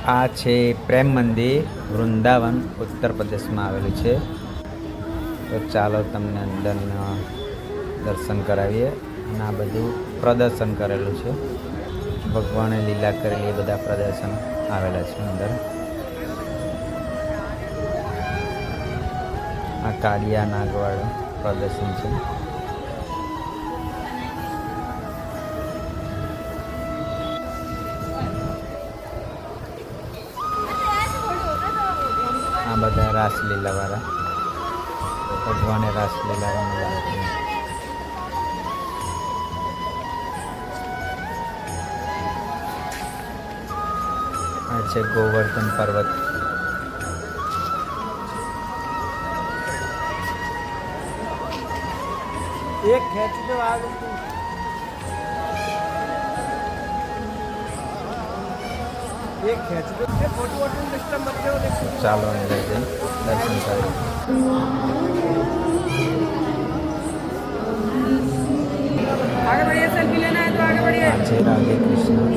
આ છે પ્રેમ મંદિર, વૃંદાવન, ઉત્તર પ્રદેશમાં આવેલું છે. તો ચાલો તમને અંદરના દર્શન કરાવીએ. અને આ બધું પ્રદર્શન કરેલું છે. ભગવાને લીલા કરેલી એ બધા પ્રદર્શન આવેલા છે અંદર. આ કાળિયા નાગવાળું પ્રદર્શન છે. આ બધા રાસલીલા વાળા, ભગવાને રાસલીલા રમેલા છે. આ છે ગોવર્ધન પર્વત. एक खेच पे आ गई एक खेच पे फोटो वोटो सिस्टम मत करो देखो. ચાલો અંદર જઈ દર્શન કરીએ. आगे बढ़िए, सेल्फी लेना है तो आगे बढ़िए. આ છે રાધે કૃષ્ણ.